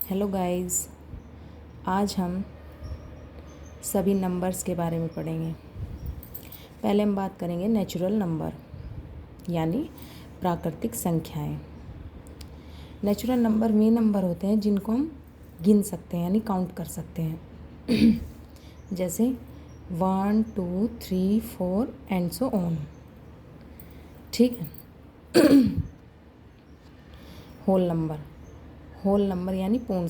Hello guys, आज हम सभी नंबर्स के बारे में पढ़ेंगे। पहले हम बात करेंगे नेचुरल नंबर यानी प्राकृतिक संख्याएं। नेचुरल नंबर वे नंबर होते हैं जिनको हम गिन सकते हैं यानी काउंट कर सकते हैं जैसे 1 2 3 4 एंड सो ऑन। ठीक है। होल नंबर यानी पूर्ण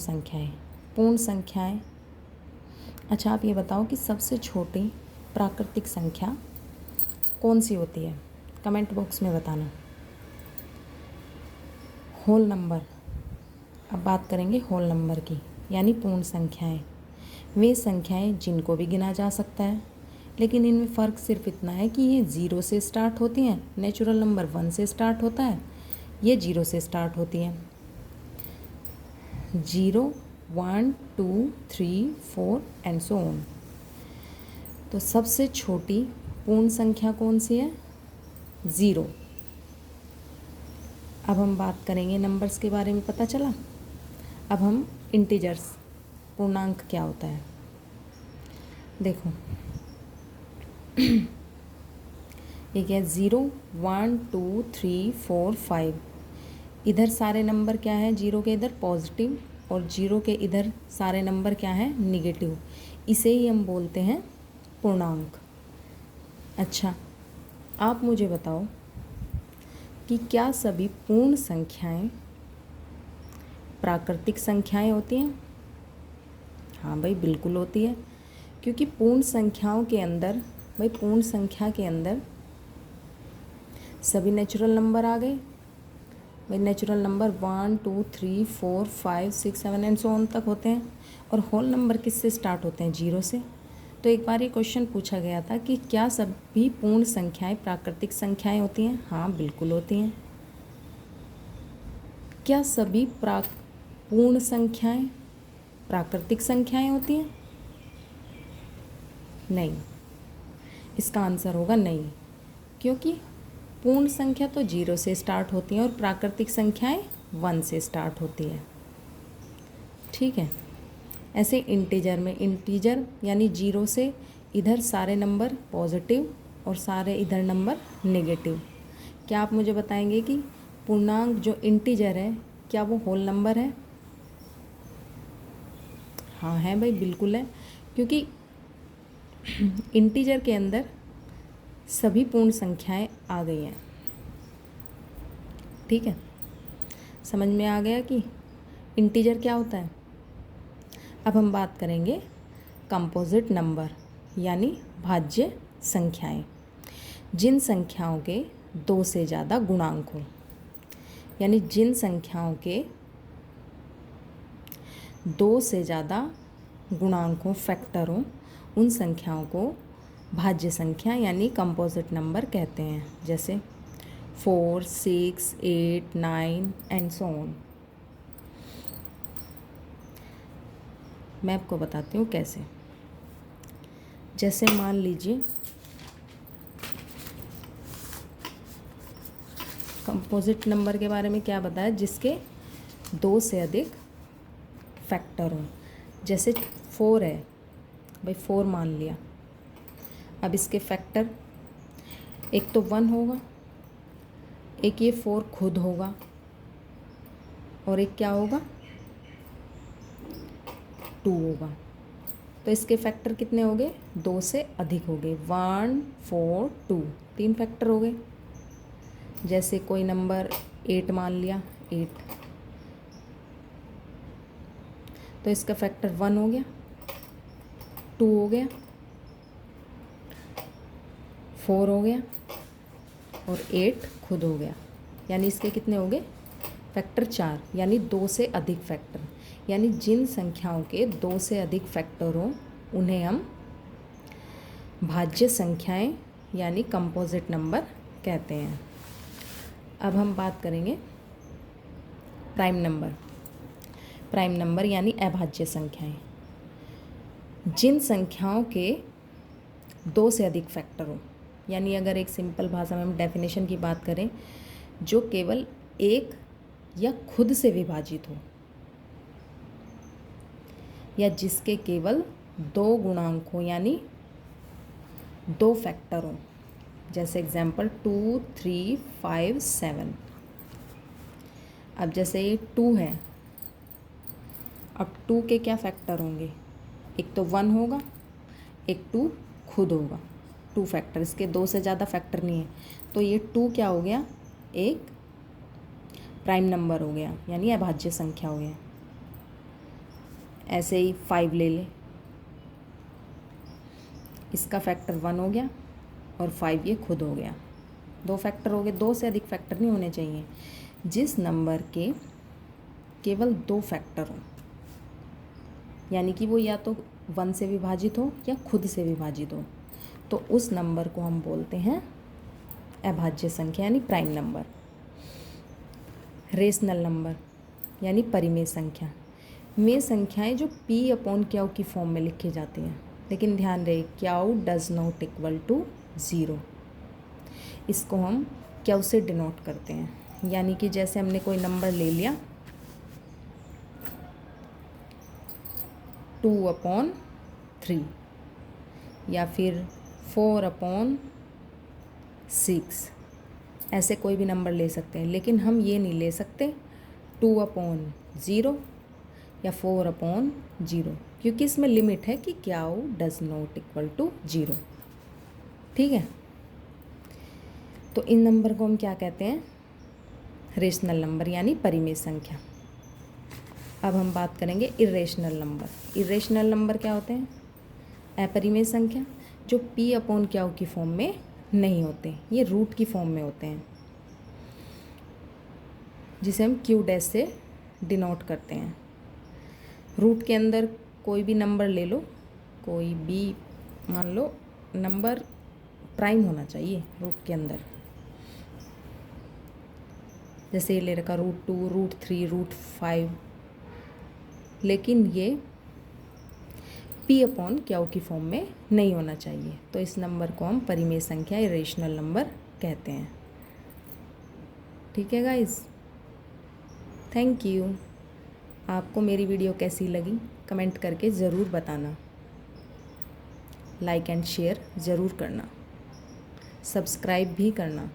संख्याएं। अच्छा, आप ये बताओ कि सबसे छोटी प्राकृतिक संख्या कौन सी होती है? कमेंट बॉक्स में बताना। Whole number. अब बात करेंगे होल नंबर की यानी पूर्ण संख्याएं। वे संख्याएं जिनको भी गिना जा सकता है, लेकिन इनमें फ़र्क सिर्फ इतना है कि ये 0 से स्टार्ट होती हैं। नेचुरल नंबर 1 से स्टार्ट होता है, ये 0 से स्टार्ट होती हैं। 0 1 2 3 4 एंड सो ऑन। तो सबसे छोटी पूर्ण संख्या कौन सी है? 0। अब हम बात करेंगे नंबर्स के बारे में। पता चला। अब हम इंटीजर्स, पूर्णांक क्या होता है देखो। एक है 0 1 2 3 4 5। इधर सारे नंबर क्या है? 0 के इधर पॉजिटिव और 0 के इधर सारे नंबर क्या है? निगेटिव। इसे ही हम बोलते हैं पूर्णांक। अच्छा, आप मुझे बताओ कि क्या सभी पूर्ण संख्याएं प्राकृतिक संख्याएं होती हैं? हाँ भाई, बिल्कुल होती है, क्योंकि पूर्ण संख्या के अंदर सभी नेचुरल नंबर आ गए। भाई natural number 1 2 3 4 5 6 7 and so on तक होते हैं। और होल नंबर किससे स्टार्ट होते हैं? 0 से। तो एक बार ये क्वेश्चन पूछा गया था कि क्या सभी पूर्ण संख्याएं प्राकृतिक संख्याएं होती हैं? हाँ, बिल्कुल होती हैं। क्या सभी पूर्ण संख्याएं प्राकृतिक संख्याएं होती हैं? नहीं, इसका आंसर होगा नहीं, क्योंकि पूर्ण संख्या तो 0 से स्टार्ट होती हैं और प्राकृतिक संख्याएं 1 से स्टार्ट होती है। ठीक है। ऐसे इंटीजर यानी 0 से इधर सारे नंबर पॉजिटिव और सारे इधर नंबर नेगेटिव। क्या आप मुझे बताएंगे कि पूर्णांक जो इंटीजर है, क्या वो होल नंबर है? हाँ है भाई, बिल्कुल है, क्योंकि इंटीजर के अंदर सभी पूर्ण संख्याएं आ गई हैं। ठीक है, समझ में आ गया कि इंटीजर क्या होता है। अब हम बात करेंगे कंपोजिट नंबर यानी भाज्य संख्याएं। जिन संख्याओं के 2 से ज़्यादा गुणांक हो, यानी जिन संख्याओं के 2 से ज़्यादा गुणांक हो, फैक्टर हो, उन संख्याओं को भाज्य संख्या यानी कंपोजिट नंबर कहते हैं। जैसे 4 6 8 9 एंड सो ऑन। मैं आपको बताती हूँ कैसे। जैसे मान लीजिए कंपोजिट नंबर के बारे में क्या बताया? जिसके 2 से अधिक फैक्टर हों। जैसे 4 है भाई, 4 मान लिया। अब इसके फैक्टर एक तो 1 होगा, एक ये 4 खुद होगा, और एक क्या होगा? 2 होगा। तो इसके फैक्टर कितने हो गए? 2 से अधिक हो गए। 1 4 2, 3 फैक्टर हो गए। जैसे कोई नंबर 8 मान लिया, 8, तो इसका फैक्टर 1 हो गया, 2 हो गया, 4 हो गया और 8 खुद हो गया। यानी इसके कितने हो गए? फैक्टर 4, यानी 2 से अधिक फैक्टर। यानी जिन संख्याओं के 2 से अधिक फैक्टर हो उन्हें हम भाज्य संख्याएं यानी कंपोजिट नंबर कहते हैं। अब हम बात करेंगे प्राइम नंबर यानी अभाज्य संख्याएं। जिन संख्याओं के 2 से अधिक फैक्टर हो, यानी अगर एक सिंपल भाषा में हम डेफिनेशन की बात करें, जो केवल एक या खुद से विभाजित हो। या जिसके केवल 2 गुणांक हो यानी 2 फैक्टर हों। जैसे एग्जांपल 2, 3, 5, 7। अब जैसे ये 2 है, अब 2 के क्या फैक्टर होंगे? एक तो 1 होगा, एक 2 खुद होगा। 2 फैक्टर, इसके 2 से ज़्यादा फैक्टर नहीं है। तो ये 2 क्या हो गया? एक प्राइम नंबर हो गया, यानी अभाज्य संख्या हो गया। ऐसे ही 5 ले लें, इसका फैक्टर 1 हो गया और 5 ये खुद हो गया। 2 फैक्टर हो गए, 2 से अधिक फैक्टर नहीं होने चाहिए। जिस नंबर के केवल 2 फैक्टर हों, यानी कि वो या तो 1 से विभाजित हो या खुद से विभाजित हो, तो उस नंबर को हम बोलते हैं अभाज्य संख्या यानी प्राइम नंबर। रेशनल नंबर यानी परिमेय संख्या, वे संख्याएं जो P/Q की फॉर्म में लिखी जाती हैं। लेकिन ध्यान रहे, Q does not equal to 0। इसको हम क्यू से डिनोट करते हैं, यानी कि जैसे हमने कोई नंबर ले लिया 2/3 या फिर 4/6, ऐसे कोई भी नंबर ले सकते हैं। लेकिन हम ये नहीं ले सकते 2/0 या 4/0, क्योंकि इसमें लिमिट है कि Q does not equal to 0। ठीक है, तो इन नंबर को हम क्या कहते हैं? रेशनल नंबर यानी परिमेय संख्या। अब हम बात करेंगे इर्रेशनल नंबर। इर्रेशनल नंबर क्या होते हैं? अपरिमेय संख्या, जो P/Q की फॉर्म में नहीं होते, ये रूट की फॉर्म में होते हैं, जिसे हम Q' से डिनोट करते हैं। रूट के अंदर कोई भी नंबर ले लो, कोई भी मान लो नंबर प्राइम होना चाहिए रूट के अंदर। जैसे ये ले रखा √2, √3, √5, लेकिन ये P/Q की फॉर्म में नहीं होना चाहिए। तो इस नंबर को हम परिमेय संख्या इरेशनल नंबर कहते हैं। ठीक है गाइस, थैंक यू। आपको मेरी वीडियो कैसी लगी कमेंट करके ज़रूर बताना। लाइक एंड शेयर ज़रूर करना, सब्सक्राइब भी करना।